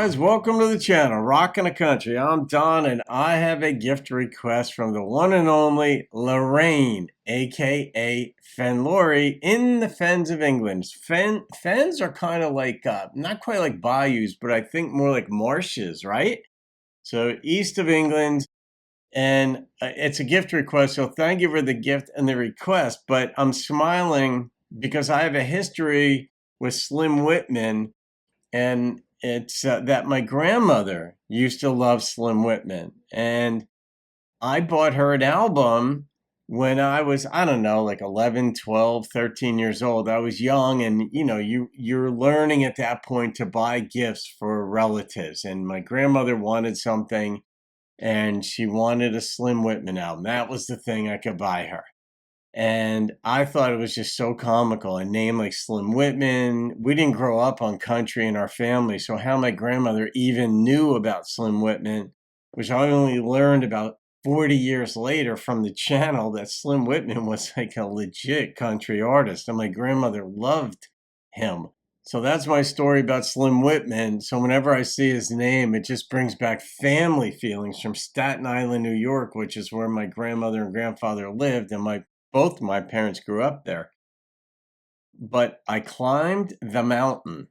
guys? Welcome to the channel, Rockin' the Country. I'm Don, and I have a gift request from the one and only Lorraine, aka fenLori, in the fens of England. Fens are kind of like, not quite like bayous, but I think more like marshes, right? So east of England, and it's a gift request, so thank you for the gift and the request, but I'm smiling because I have a history with Slim Whitman, and it's that my grandmother used to love Slim Whitman, and I bought her an album when I was, I don't know, like 11, 12, 13 years old. I was young, and you're learning at that point to buy gifts for relatives, and my grandmother wanted something, and she wanted a Slim Whitman album. That was the thing I could buy her. And I thought it was just so comical. A name like Slim Whitman. We didn't grow up on country in our family, so how my grandmother even knew about Slim Whitman, which I only learned about 40 years later from the channel, that Slim Whitman was like a legit country artist, and my grandmother loved him. So that's my story about Slim Whitman. So whenever I see his name, it just brings back family feelings from Staten Island, New York, which is where my grandmother and grandfather lived, and both my parents grew up there. But I climbed the mountain,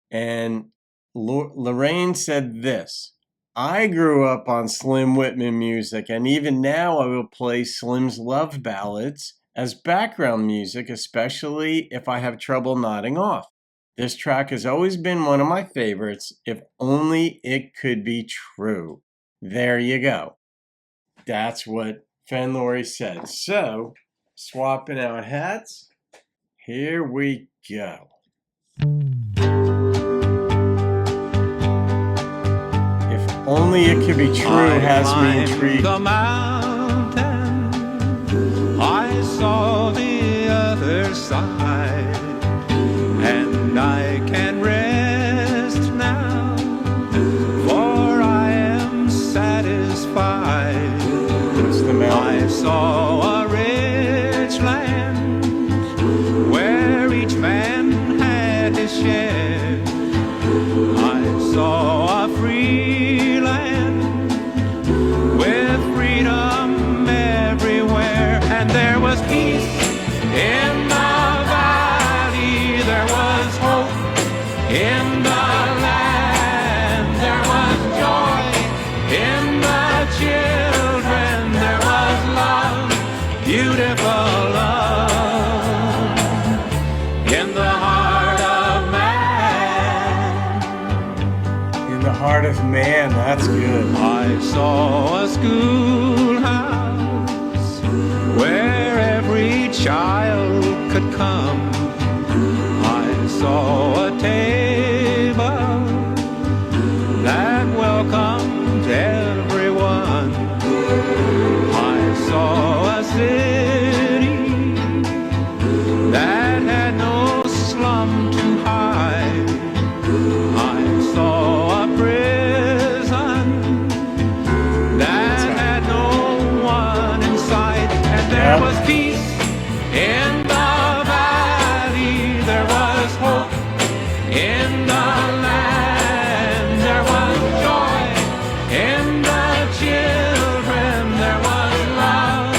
and Lorraine said this: I grew up on Slim Whitman music, and even now I will play Slim's love ballads as background music, especially if I have trouble nodding off. This track has always been one of my favorites. If only it could be true. There you go. That's what fenLori said. So, swapping out hats, here we go. If only it could be true has me intrigued. The mountain, I saw the other side, and I can rest now, for I am satisfied. What's the mountain? I saw a rich land where each man had his share. I saw a free land with freedom everywhere, and there was peace in the valley, there was hope in the land, there was joy in the children, there was love, beautiful love, in the heart of man. In the heart of man, that's good. I saw a schoolhouse where every child could come. I saw a table that welcomed everyone. I saw a city that had no slum to hide. I saw a prison that had no one inside, and there was peace in the valley, there was hope in the land, there was joy in the children, there was love,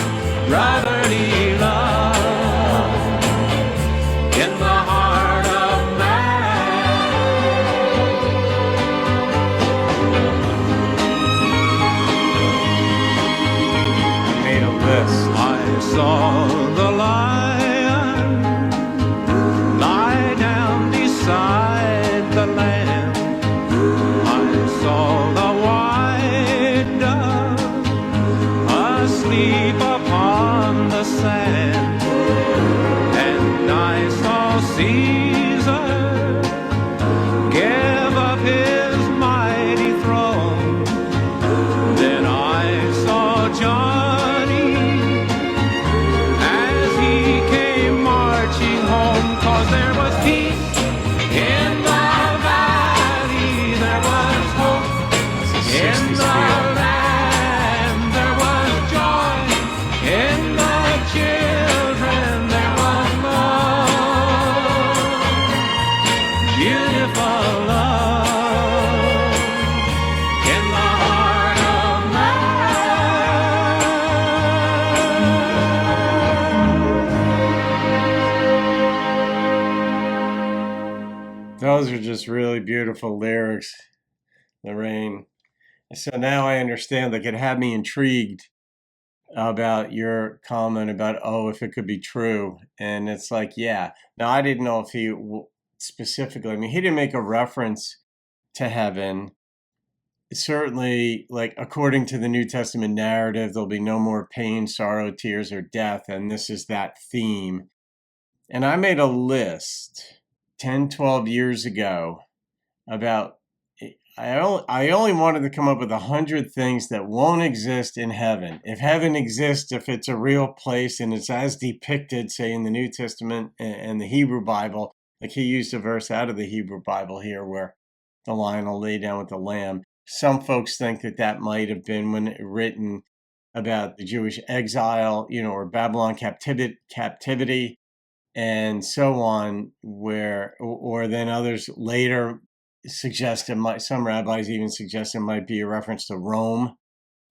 brotherly love, in the heart of man. I made a list. I saw the lion lie down beside the lamb. I saw the white dove asleep upon the sand, and I saw Caesar give up his mighty throne. Then I saw Johnny as he came marching home, 'cause there was peace in the valley, there was hope in the land, there was joy in the children, there was love, beautiful love. Those are just really beautiful lyrics, Lorraine. So now I understand. Like, it had me intrigued about your comment about, oh, if it could be true. And it's like, yeah. Now, I didn't know if he specifically, I mean, he didn't make a reference to heaven. Certainly, like, according to the New Testament narrative, there'll be no more pain, sorrow, tears, or death. And this is that theme. And I made a list 10, 12 years ago about, I only wanted to come up with 100 things that won't exist in heaven. If heaven exists, if it's a real place and it's as depicted, say, in the New Testament and the Hebrew Bible, like he used a verse out of the Hebrew Bible here where the lion will lay down with the lamb. Some folks think that that might have been when written about the Jewish exile, or Babylon captivity and so on, where, or then others later suggest it might, some rabbis even suggest it might be a reference to Rome,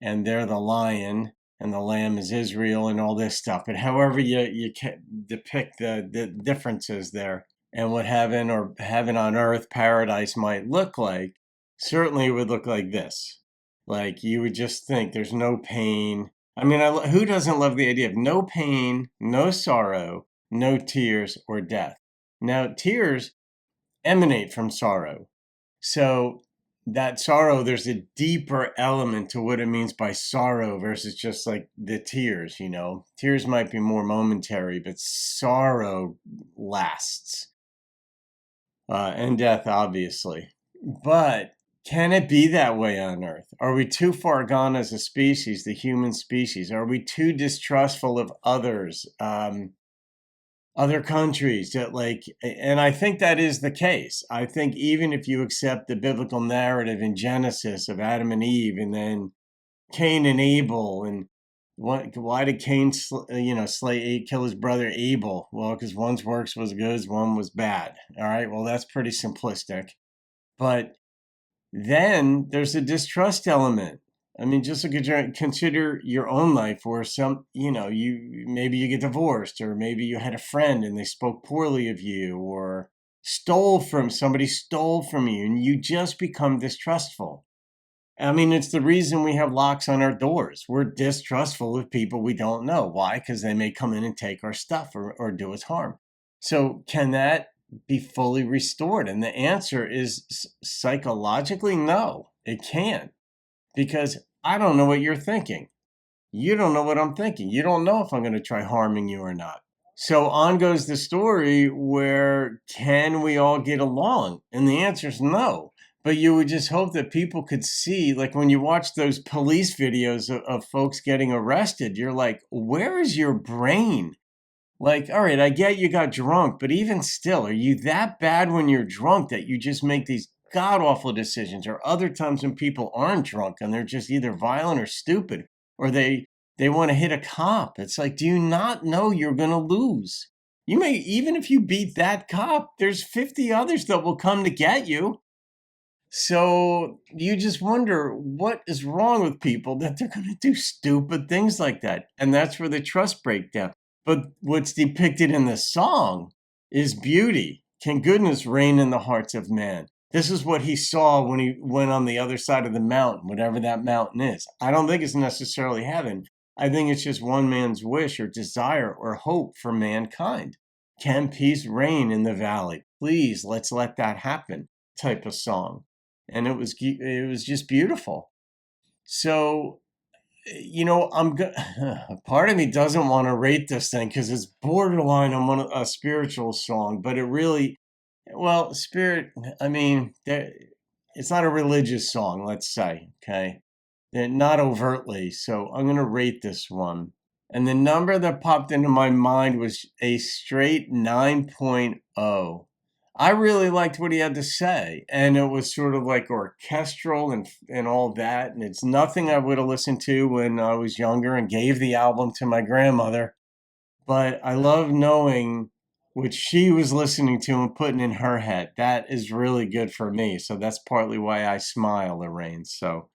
and they're the lion, and the lamb is Israel, and all this stuff. But however you can depict the differences there, and what heaven or heaven on earth, paradise might look like, certainly it would look like this. Like, you would just think there's no pain. I mean, who doesn't love the idea of no pain, no sorrow, no tears or death? Now, tears emanate from sorrow. So that sorrow, there's a deeper element to what it means by sorrow versus just like the tears, Tears might be more momentary, but sorrow lasts. And death, obviously. But can it be that way on Earth? Are we too far gone as a species, the human species? Are we too distrustful of others? Other countries that and I think that is the case. I think even if you accept the biblical narrative in Genesis of Adam and Eve, and then Cain and Abel, and why did Cain, kill his brother Abel? Well, because one's works was good, one was bad. All right, well, that's pretty simplistic. But then there's a distrust element. I mean, just consider your own life where maybe you get divorced, or maybe you had a friend and they spoke poorly of you, or somebody stole from you, and you just become distrustful. I mean, it's the reason we have locks on our doors. We're distrustful of people we don't know. Why? Because they may come in and take our stuff or do us harm. So can that be fully restored? And the answer is psychologically, no, it can't. Because I don't know what you're thinking. You don't know what I'm thinking. You don't know if I'm going to try harming you or not. So on goes the story where can we all get along? And the answer is no. But you would just hope that people could see, like when you watch those police videos of folks getting arrested, you're like, where is your brain? Like, all right, I get you got drunk, but even still, are you that bad when you're drunk that you just make these god awful decisions? Or other times when people aren't drunk and they're just either violent or stupid, or they want to hit a cop. It's like, do you not know you're going to lose? You may, even if you beat that cop, there's 50 others that will come to get you. So you just wonder what is wrong with people that they're going to do stupid things like that. And that's where the trust breakdown. But what's depicted in the song is beauty. Can goodness reign in the hearts of man? This is what he saw when he went on the other side of the mountain, whatever that mountain is. I don't think it's necessarily heaven. I think it's just one man's wish or desire or hope for mankind. Can peace reign in the valley? Please, let's let that happen type of song. And it was just beautiful. So, part of me doesn't want to rate this thing because it's borderline on a spiritual song, but it really, spirit, I mean, it's not a religious song, let's say, okay? They're not overtly, so I'm going to rate this one. And the number that popped into my mind was a straight 9.0. I really liked what he had to say, and it was sort of like orchestral and all that, and it's nothing I would have listened to when I was younger and gave the album to my grandmother, but I love knowing what she was listening to and putting in her head. That is really good for me, so that's partly why I smile, Lorraine. So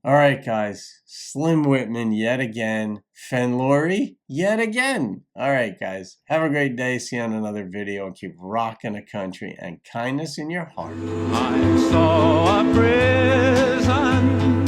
All right, guys. Slim Whitman yet again. fenLori yet again. All right, guys. Have a great day. See you on another video. And keep rocking the country and kindness in your heart. I saw a prison